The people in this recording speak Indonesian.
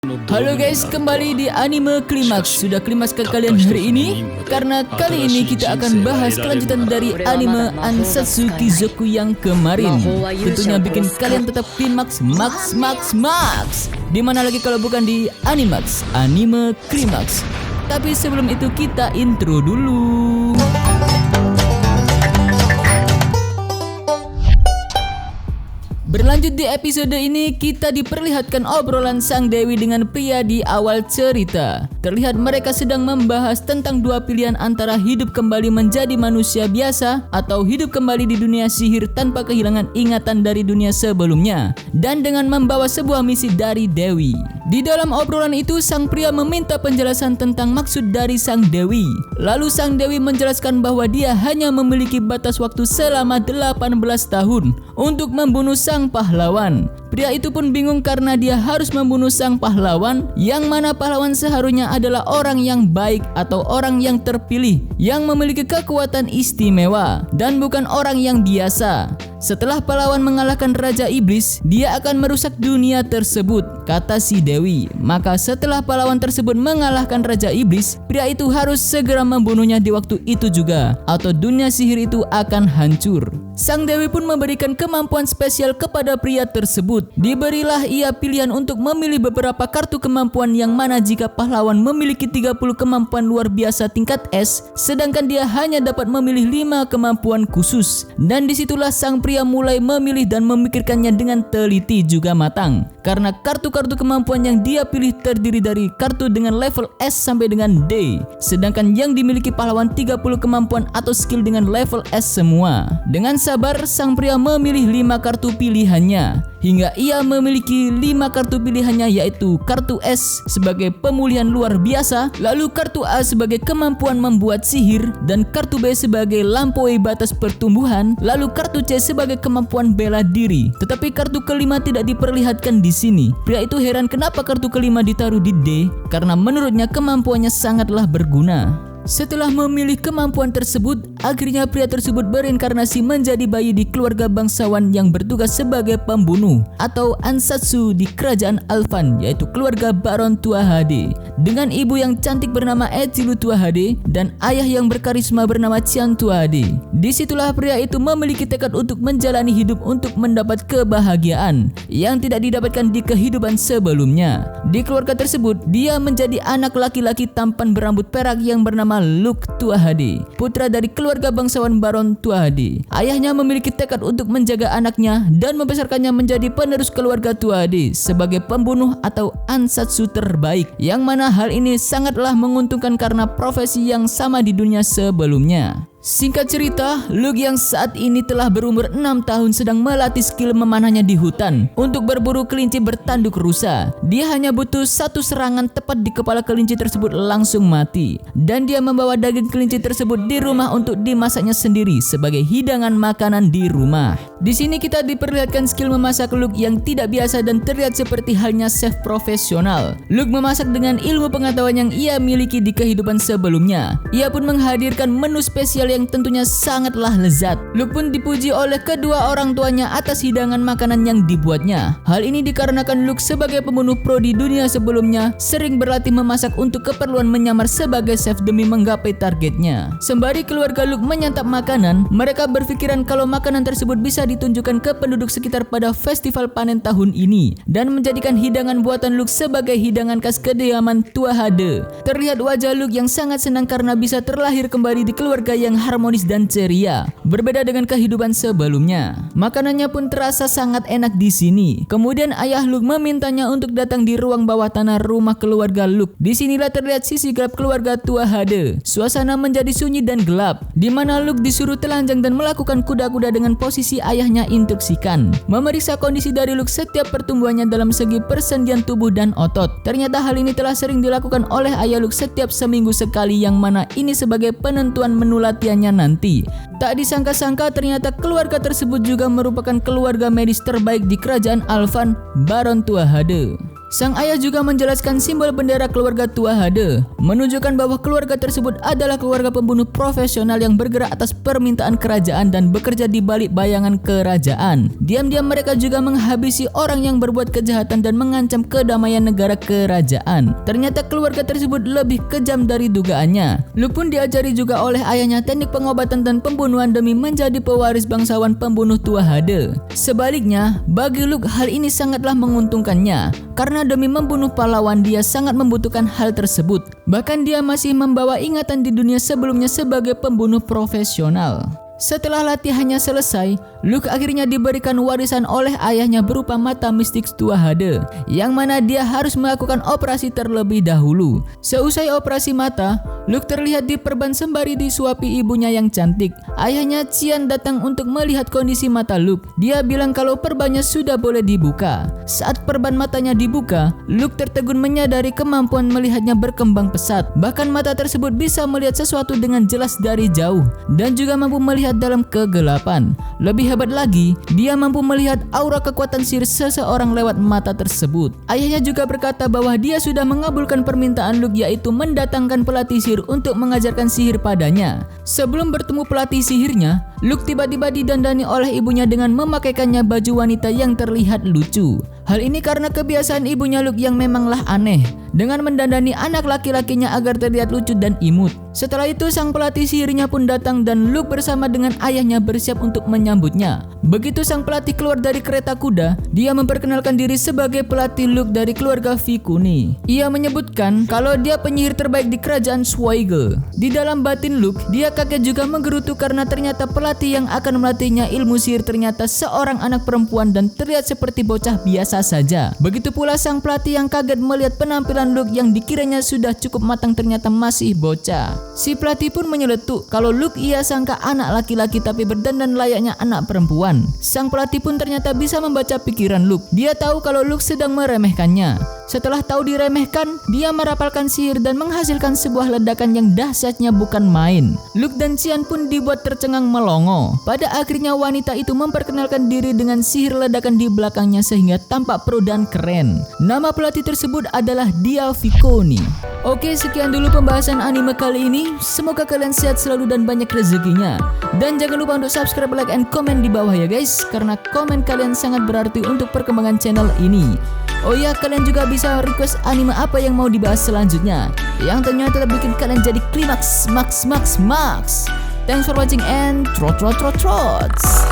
Halo guys, kembali di Anime Climax. Sudah klimaks ke kalian hari ini? Karena kali ini kita akan bahas kelanjutan dari anime Ansatsu Kizoku yang kemarin. Tentunya bikin kalian tetap klimaks, max. Dimana lagi kalau bukan di Animax, Anime Climax. Tapi sebelum itu kita intro dulu. Berlanjut di episode ini, kita diperlihatkan obrolan sang dewi dengan pria di awal cerita. Terlihat mereka sedang membahas tentang dua pilihan antara hidup kembali menjadi manusia biasa atau hidup kembali di dunia sihir tanpa kehilangan ingatan dari dunia sebelumnya, dan dengan membawa sebuah misi dari dewi. Di dalam obrolan itu, sang pria meminta penjelasan tentang maksud dari sang dewi. Lalu sang dewi menjelaskan bahwa dia hanya memiliki batas waktu selama 18 tahun untuk membunuh sang pahlawan. Pria itu pun bingung karena dia harus membunuh sang pahlawan, yang mana pahlawan seharusnya adalah orang yang baik atau orang yang terpilih, yang memiliki kekuatan istimewa, dan bukan orang yang biasa. Setelah pahlawan mengalahkan Raja Iblis, dia akan merusak dunia tersebut, kata si dewi. Maka setelah pahlawan tersebut mengalahkan Raja Iblis, pria itu harus segera membunuhnya di waktu itu juga, atau dunia sihir itu akan hancur. Sang dewi pun memberikan kemampuan spesial kepada pria tersebut. Diberilah ia pilihan untuk memilih beberapa kartu kemampuan, yang mana jika pahlawan memiliki 30 kemampuan luar biasa tingkat S, sedangkan dia hanya dapat memilih 5 kemampuan khusus. Dan disitulah sang pria mulai memilih dan memikirkannya dengan teliti juga matang. Karena kartu-kartu kemampuan yang dia pilih terdiri dari kartu dengan level S sampai dengan D, sedangkan yang dimiliki pahlawan 30 kemampuan atau skill dengan level S semua. Dengan sabar, sang pria memilih 5 kartu pilihannya, hingga ia memiliki 5 kartu pilihannya, yaitu kartu S sebagai pemulihan luar biasa, lalu kartu A sebagai kemampuan membuat sihir, dan kartu B sebagai lampaui batas pertumbuhan, lalu kartu C sebagai kemampuan bela diri. Tetapi kartu kelima tidak diperlihatkan di sini. Pria itu heran kenapa kartu kelima ditaruh di D, karena menurutnya kemampuannya sangatlah berguna. Setelah memilih kemampuan tersebut, akhirnya pria tersebut berinkarnasi menjadi bayi di keluarga bangsawan yang bertugas sebagai pembunuh atau Ansatsu di kerajaan Alvan, yaitu keluarga Baron Tua HD, dengan ibu yang cantik bernama Echiru Tua HD dan ayah yang berkarisma bernama Chian Tua HD. Disitulah pria itu memiliki tekad untuk menjalani hidup untuk mendapat kebahagiaan yang tidak didapatkan di kehidupan sebelumnya. Di keluarga tersebut, dia menjadi anak laki-laki tampan berambut perak yang bernama Luke Tua HD, putra dari keluarga bangsawan Baron Tua HD. Ayahnya memiliki tekad untuk menjaga anaknya dan membesarkannya menjadi penerus keluarga Tua HD sebagai pembunuh atau Ansatsu terbaik, yang mana hal ini sangatlah menguntungkan karena profesi yang sama di dunia sebelumnya. Singkat cerita, Luke yang saat ini telah berumur 6 tahun sedang melatih skill memanahnya di hutan untuk berburu kelinci bertanduk rusa. Dia hanya butuh satu serangan tepat di kepala kelinci tersebut langsung mati, dan dia membawa daging kelinci tersebut di rumah untuk dimasaknya sendiri sebagai hidangan makanan di rumah. Di sini kita diperlihatkan skill memasak Luke yang tidak biasa dan terlihat seperti halnya chef profesional. Luke memasak dengan ilmu pengetahuan yang ia miliki di kehidupan sebelumnya. Ia pun menghadirkan menu spesial yang tentunya sangatlah lezat. Luke pun dipuji oleh kedua orang tuanya atas hidangan makanan yang dibuatnya. Hal ini dikarenakan Luke sebagai pembunuh pro di dunia sebelumnya sering berlatih memasak untuk keperluan menyamar sebagai chef demi menggapai targetnya. Sembari keluarga Luke menyantap makanan, mereka berpikiran kalau makanan tersebut bisa ditunjukkan ke penduduk sekitar pada festival panen tahun ini, dan menjadikan hidangan buatan Luke sebagai hidangan khas kediaman Tua HD. Terlihat wajah Luke yang sangat senang karena bisa terlahir kembali di keluarga yang harmonis dan ceria, berbeda dengan kehidupan sebelumnya. Makanannya pun terasa sangat enak di sini. Kemudian ayah Luke memintanya untuk datang di ruang bawah tanah rumah keluarga Luke. Disinilah terlihat sisi gelap keluarga Tua HD. Suasana menjadi sunyi dan gelap, di mana Luke disuruh telanjang dan melakukan kuda-kuda dengan posisi ayahnya instruksikan, memeriksa kondisi dari Luke setiap pertumbuhannya dalam segi persendian tubuh dan otot. Ternyata hal ini telah sering dilakukan oleh ayah Luke setiap seminggu sekali, yang mana ini sebagai penentuan menu latihan nanti. Tak disangka-sangka ternyata keluarga tersebut juga merupakan keluarga medis terbaik di kerajaan Alvan, Baron Tua HD. Sang ayah juga menjelaskan simbol bendera keluarga Tua Hade, menunjukkan bahwa keluarga tersebut adalah keluarga pembunuh profesional yang bergerak atas permintaan kerajaan dan bekerja di balik bayangan kerajaan. Diam-diam mereka juga menghabisi orang yang berbuat kejahatan dan mengancam kedamaian negara kerajaan. Ternyata keluarga tersebut lebih kejam dari dugaannya. Luke pun diajari juga oleh ayahnya teknik pengobatan dan pembunuhan demi menjadi pewaris bangsawan pembunuh Tua Hade. Sebaliknya, bagi Luke hal ini sangatlah menguntungkannya, karena demi membunuh pahlawan dia sangat membutuhkan hal tersebut. Bahkan dia masih membawa ingatan di dunia sebelumnya sebagai pembunuh profesional. Setelah latihannya selesai, Luke akhirnya diberikan warisan oleh ayahnya berupa mata mistik Tua Hade, yang mana dia harus melakukan operasi terlebih dahulu. Seusai operasi mata, Luke terlihat diperban sembari disuapi ibunya yang cantik. Ayahnya Cian datang untuk melihat kondisi mata Luke. Dia bilang kalau perbannya sudah boleh dibuka. Saat perban matanya dibuka, Luke tertegun menyadari kemampuan melihatnya berkembang pesat. Bahkan mata tersebut bisa melihat sesuatu dengan jelas dari jauh dan juga mampu melihat dalam kegelapan. Lebih hebat lagi, dia mampu melihat aura kekuatan sihir seseorang lewat mata tersebut. Ayahnya juga berkata bahwa dia sudah mengabulkan permintaan Luke, yaitu mendatangkan pelatih sihir untuk mengajarkan sihir padanya. Sebelum bertemu pelatih sihirnya, Luke tiba-tiba didandani oleh ibunya dengan memakaikannya baju wanita yang terlihat lucu. Hal ini karena kebiasaan ibunya Luke yang memanglah aneh, dengan mendandani anak laki-lakinya agar terlihat lucu dan imut. Setelah itu sang pelatih sihirnya pun datang dan Luke bersama dengan ayahnya bersiap untuk menyambutnya. Begitu sang pelatih keluar dari kereta kuda, dia memperkenalkan diri sebagai pelatih Luke dari keluarga Vicuni. Ia menyebutkan kalau dia penyihir terbaik di kerajaan Schweigel. Di dalam batin Luke, dia kaget juga menggerutu karena ternyata pelatih yang akan melatihnya ilmu sihir ternyata seorang anak perempuan dan terlihat seperti bocah biasa saja. Begitu pula sang pelatih yang kaget melihat penampilan Luke yang dikiranya sudah cukup matang ternyata masih bocah. Si pelatih pun menyeletuk kalau Luke ia sangka anak laki-laki tapi berdandan layaknya anak perempuan. Sang pelatih pun ternyata bisa membaca pikiran Luke. Dia tahu kalau Luke sedang meremehkannya. Setelah tahu diremehkan, dia merapalkan sihir dan menghasilkan sebuah ledakan yang dahsyatnya bukan main. Luke dan Cian pun dibuat tercengang melongo. Pada akhirnya wanita itu memperkenalkan diri dengan sihir ledakan di belakangnya sehingga tampak pro dan keren. Nama pelatih tersebut adalah Dia Viconi. Oke, sekian dulu pembahasan anime kali ini. Semoga kalian sehat selalu dan banyak rezekinya. Dan jangan lupa untuk subscribe, like, and komen di bawah ya guys, karena komen kalian sangat berarti untuk perkembangan channel ini. Oh ya, kalian juga bisa request anime apa yang mau dibahas selanjutnya, yang ternyata bikin kalian jadi klimaks max. Thanks for watching and trots.